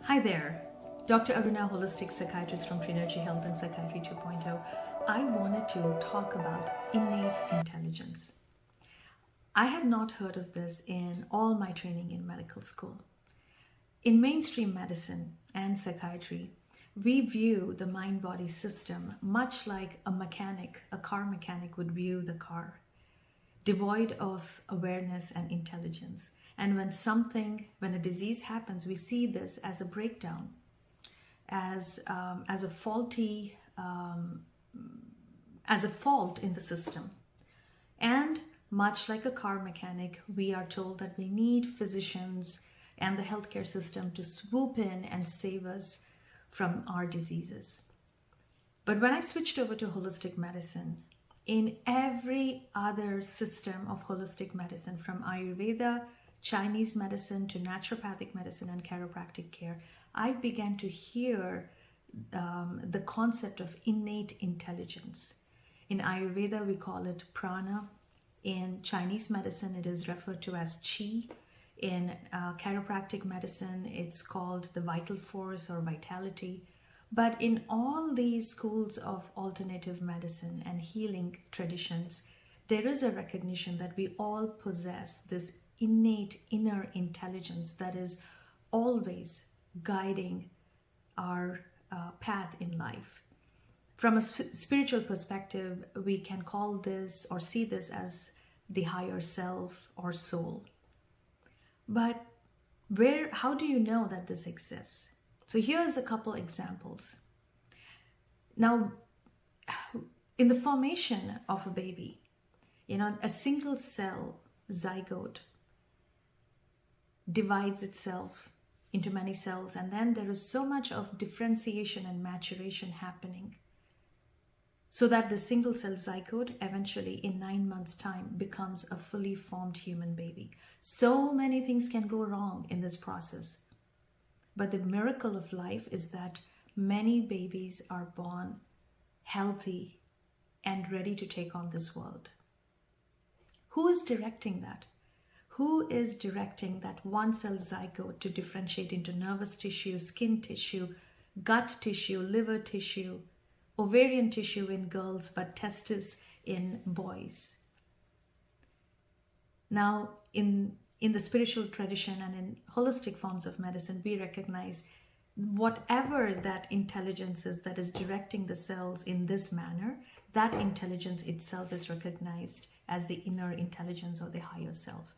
Hi there, Dr. Aruna, holistic psychiatrist from Trinergy Health and Psychiatry 2.0. I wanted to talk about innate intelligence. I had not heard of this in all my training in medical school. In mainstream medicine and psychiatry, we view the mind-body system much like a car mechanic would view the car, devoid of awareness and intelligence. And when a disease happens, we see this as a breakdown, as a fault in the system. And much like a car mechanic, we are told that we need physicians and the healthcare system to swoop in and save us from our diseases. But when I switched over to holistic medicine, in every other system of holistic medicine, from Ayurveda, Chinese medicine to naturopathic medicine and chiropractic care, I began to hear the concept of innate intelligence. In Ayurveda, we call it prana. In Chinese medicine, it is referred to as qi. In chiropractic medicine, it's called the vital force or vitality. But in all these schools of alternative medicine and healing traditions, there is a recognition that we all possess this innate inner intelligence that is always guiding our path in life. From a spiritual perspective, we can call this or see this as the higher self or soul. But how do you know that this exists? So here's a couple examples. Now, in the formation of a baby, a single cell zygote divides itself into many cells, and then there is so much of differentiation and maturation happening so that the single cell zygote eventually in 9 months' time becomes a fully formed human baby. So many things can go wrong in this process. But the miracle of life is that many babies are born healthy and ready to take on this world. Who is directing that? Who is directing that one cell zygote to differentiate into nervous tissue, skin tissue, gut tissue, liver tissue, ovarian tissue in girls, but testes in boys? Now, in the spiritual tradition and in holistic forms of medicine, we recognize whatever that intelligence is that is directing the cells in this manner, that intelligence itself is recognized as the inner intelligence or the higher self.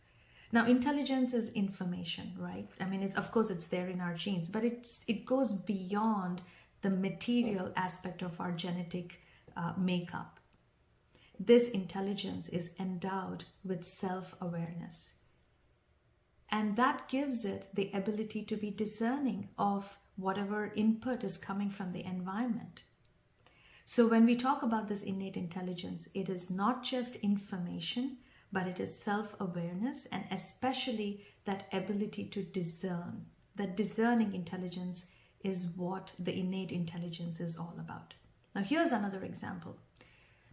Now, intelligence is information, right? I mean, of course it's there in our genes, but it goes beyond the material aspect of our genetic makeup. This intelligence is endowed with self-awareness. And that gives it the ability to be discerning of whatever input is coming from the environment. So when we talk about this innate intelligence, it is not just information, but it is self-awareness, and especially that ability to discern. That discerning intelligence is what the innate intelligence is all about. Now here's another example.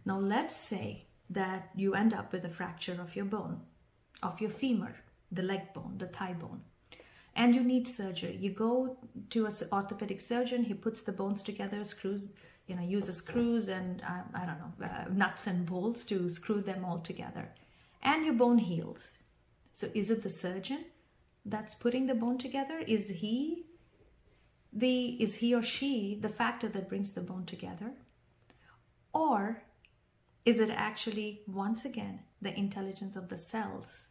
Now let's say that you end up with a fracture of your bone, of your femur, the leg bone, the thigh bone, and you need surgery. You go to an orthopedic surgeon, he puts the bones together, uses screws and nuts and bolts to screw them all together, and your bone heals. So is it the surgeon that's putting the bone together? Is he or she the factor that brings the bone together? Or is it actually, once again, the intelligence of the cells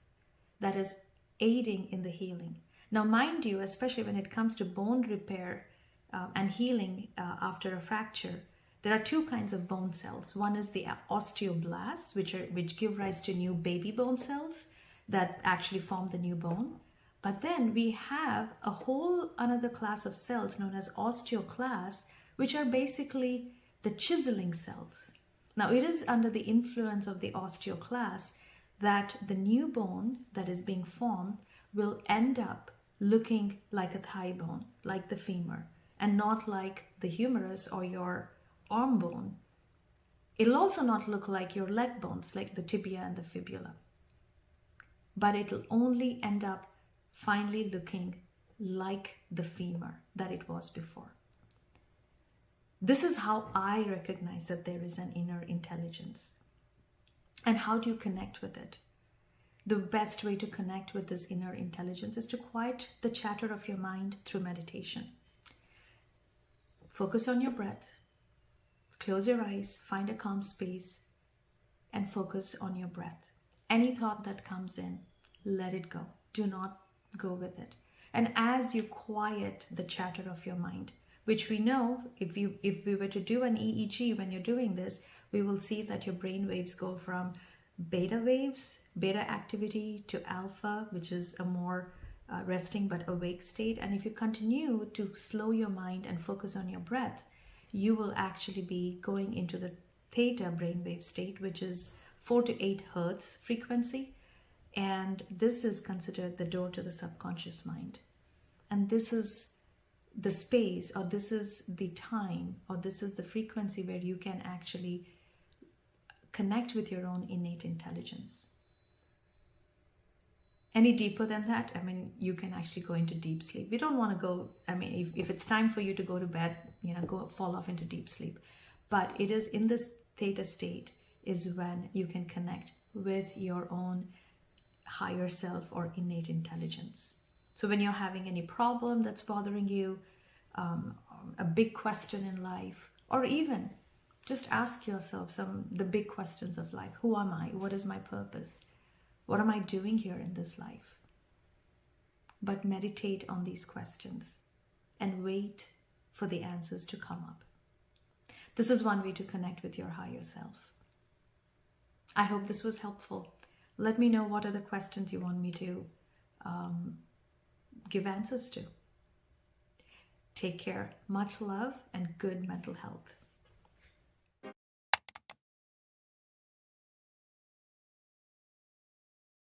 that is aiding in the healing? Now, mind you, especially when it comes to bone repair and healing after a fracture, there are two kinds of bone cells. One is the osteoblasts, which give rise to new baby bone cells that actually form the new bone. But then we have a whole another class of cells known as osteoclasts, which are basically the chiseling cells. Now, it is under the influence of the osteoclasts that the new bone that is being formed will end up looking like a thigh bone, like the femur, and not like the humerus or your arm bone. It'll also not look like your leg bones, like the tibia and the fibula. But it'll only end up finally looking like the femur that it was before. This is how I recognize that there is an inner intelligence. And how do you connect with it? The best way to connect with this inner intelligence is to quiet the chatter of your mind through meditation. Focus on your breath. Close your eyes, find a calm space, and focus on your breath. Any thought that comes in, let it go. Do not go with it. And as you quiet the chatter of your mind, which we know, if we were to do an EEG when you're doing this, we will see that your brain waves go from beta waves, beta activity, to alpha, which is a more resting but awake state. And if you continue to slow your mind and focus on your breath, you will actually be going into the theta brainwave state, which is 4 to 8 hertz frequency. And this is considered the door to the subconscious mind. And this is the space, or this is the time, or this is the frequency where you can actually connect with your own innate intelligence. Any deeper than that, I mean, you can actually go into deep sleep. We don't want to go, I mean, if it's time for you to go to bed, go fall off into deep sleep. But it is in this theta state is when you can connect with your own higher self or innate intelligence. So when you're having any problem that's bothering you, a big question in life, or even just ask yourself the big questions of life. Who am I? What is my purpose? What am I doing here in this life? But meditate on these questions and wait for the answers to come up. This is one way to connect with your higher self. I hope this was helpful. Let me know what are the questions you want me to give answers to. Take care. Much love and good mental health.